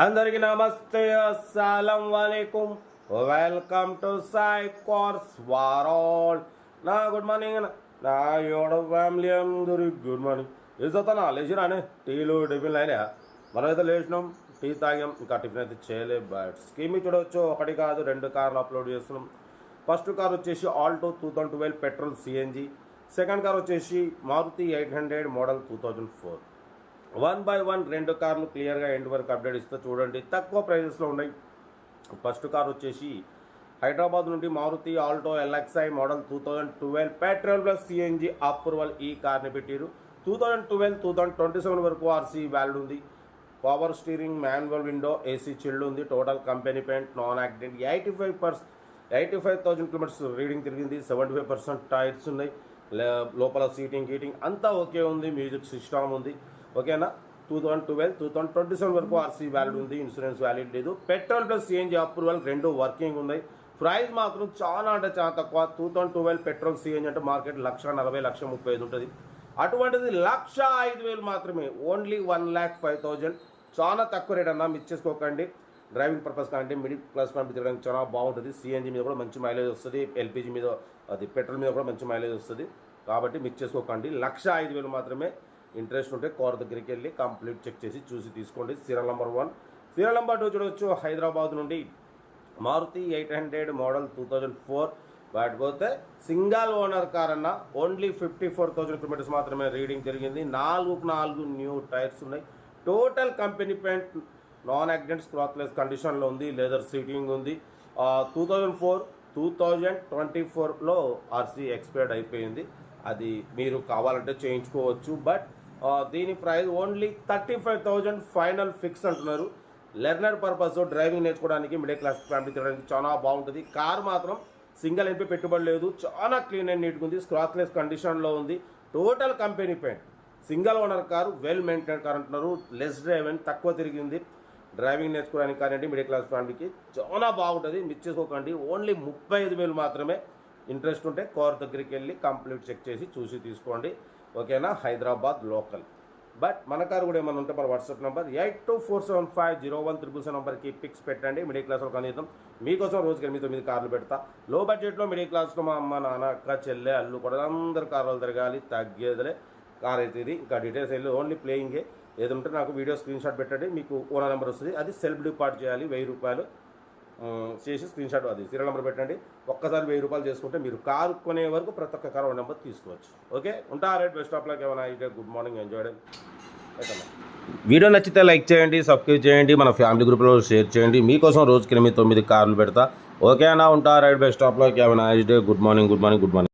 అందరికీ నమస్తే, అస్సలం వాలేకుం. వెల్కమ్ టు సాయి కోర్స్ వారాల్. నా గుడ్ మార్నింగ్ నా యోడ ఫ్యామిలీ అందరికి గుడ్ మార్నింగ్. ఇజతనా లేచిరానే టీలు టిఫిన్లు అయినా మనమైతే లేచినాం, టీ తాగాం, ఇంకా టిఫిన్ అయితే చేయలేదు. బట్ స్కీమ్ చూడవచ్చు, ఒకటి కాదు రెండు కార్లు అప్లోడ్ చేస్తున్నాం. ఫస్ట్ కార్ వచ్చేసి Alto 2012 petrol CNG. Second car వచ్చేసి మారుతి 800 మోడల్ 2004. 1 రెండు కార్లు క్లియర్గా ఎండ్ వరకు అప్డేట్ ఇస్తే చూడండి, తక్కువ ప్రైజెస్లో ఉన్నాయి. ఫస్ట్ కార్ వచ్చేసి హైదరాబాద్ నుండి Maruti Alto LXI model 2012 petrol plus CNG approval. ఈ కార్ని పెట్టారు 2012-2027 వరకు ఆర్సీ వ్యాలిడ్ ఉంది. Power steering, manual window, AC chilled ఉంది. Total company paint, non accident. 85,000 kilometres reading తిరిగింది. 75% టైర్స్ ఉన్నాయి. లోపల సీటింగ్ గీటింగ్ అంతా ఓకే ఉంది. మ్యూజిక్ సిస్టమ్ ఉంది. ఓకేనా. 2012-2027 వరకు ఆర్సీ వ్యాలిడ్ ఉంది. ఇన్సూరెన్స్ వ్యాలిడ్ లేదు. పెట్రోల్ ప్లస్ సిఎన్జి అప్రూవల్ రెండు వర్కింగ్ ఉన్నాయి. ప్రైస్ మాత్రం చాలా అంటే చాలా తక్కువ. 2012 పెట్రోల్ సిఎన్జి అంటే మార్కెట్ 1,40,000 1,35,000 ఉంటుంది. అటువంటిది 1,05,000 మాత్రమే, ఓన్లీ 1,05,000. చాలా తక్కువ రేట్ అన్న, మిస్ చేసుకోకండి. డ్రైవింగ్ పర్పస్ కంటే మిడిల్ క్లాస్ ఫ్యామిలీ తిరగడానికి చాలా బాగుంటుంది. సిఎన్జి మీద కూడా మంచి మైలేజ్ వస్తుంది. ఎల్పిజి మీద, అది పెట్రోల్ మీద కూడా మంచి మైలేజ్ వస్తుంది. కాబట్టి మిస్ చేసుకోకండి. 1,05,000 మాత్రమే. ఇంట్రెస్ట్ ఉంటే కార్ దగ్గరికి వెళ్ళి కంప్లీట్ చెక్ చేసి చూసి తీసుకోండి. Serial number 1. సీరియల్ నెంబర్ 2 చూడవచ్చు. హైదరాబాద్ నుండి మారుతి 800 మోడల్ 2004. వాటి పోతే సింగల్ ఓనర్ కార్ అన్న, ఓన్లీ 54,000 కిలోమీటర్స్ మాత్రమే రీడింగ్ జరిగింది. 4 న్యూ టైర్స్ ఉన్నాయి. Total company paint, non accidents, క్లాత్లెస్ కండిషన్లో ఉంది. లెదర్ సీటింగ్ ఉంది. 2024లో ఆర్సీ ఎక్స్పైర్డ్ అయిపోయింది. అది మీరు కావాలంటే చేయించుకోవచ్చు. బట్ దీని ప్రైస్ ఓన్లీ 35,000 ఫైనల్ ఫిక్స్ అంటున్నారు. లెర్నర్ పర్పస్, డ్రైవింగ్ నేర్చుకోవడానికి, మిడిల్ క్లాస్ ఫ్యామిలీ తిరగడానికి చాలా బాగుంటుంది. కార్ మాత్రం సింగిల్ ఎంపీ పెట్టుబడి లేదు. చాలా క్లీన్ అండ్ నీట్గా ఉంది. స్క్రాచ్లెస్ కండిషన్లో ఉంది. Total company paint. Single owner car, well maintain car అంటున్నారు. లెస్ డ్రైవ్ అండ్ తక్కువ తిరిగింది. డ్రైవింగ్ నేర్చుకోవడానికి కానీ మిడిల్ క్లాస్ ఫ్యామిలీకి చాలా బాగుంటుంది. మిస్ చేసుకోకండి. ఓన్లీ 35,000 మాత్రమే. ఇంట్రెస్ట్ ఉంటే కార్ దగ్గరికి వెళ్ళి కంప్లీట్ చెక్ చేసి చూసి తీసుకోండి. ఓకేనా. హైదరాబాద్ లోకల్. బట్ మన కారు కూడా ఏమైనా ఉంటే మన వాట్సాప్ నెంబర్ 8247501777 నెంబర్కి పిక్స్ పెట్టండి. మిడిల్ క్లాస్లో కనీసం మీకోసం రోజుకి 8-9 కార్లు పెడతా. లో బడ్జెట్లో మిడిల్ క్లాస్లో మా అమ్మ, నాన్న, అక్క, చెల్లె, అల్లు కూడా అందరు కార్లు తిరగాలి. తగ్గేదిలే కార్ అయితే ఇది. ఇంకా డీటెయిల్స్ వెళ్ళి ఓన్లీ ప్లేయింగే. ఏది ఉంటే నాకు వీడియో స్క్రీన్ షాట్ పెట్టండి. మీకు ఓనర్ నెంబర్ వస్తుంది. అది సెల్ఫ్ డిపాజిట్ చేయాలి. 1,000 రూపాయలు చేసి స్క్రీన్ షాట్, అది సీరియల్ నెంబర్ పెట్టండి. ఒక్కసారి 1,000 రూపాయలు చేసుకుంటే మీరు కారు కొనే వరకు ప్రతి ఒక్క కారు నెంబర్ తీసుకోవచ్చు. ఓకే, ఉంటా. Right, best of luck. ఏమైనా అయితే గుడ్ మార్నింగ్, ఎంజాయ్. వీడియో నచ్చితే లైక్ చేయండి, సబ్స్క్రైబ్ చేయండి, మన ఫ్యామిలీ గ్రూప్లో షేర్ చేయండి. మీకోసం రోజుకి 8-9 కార్లు పెడతా. ఓకే అన్న, ఉంటా. Right, best of luck. ఏమైనా అయితే గుడ్ మార్నింగ్.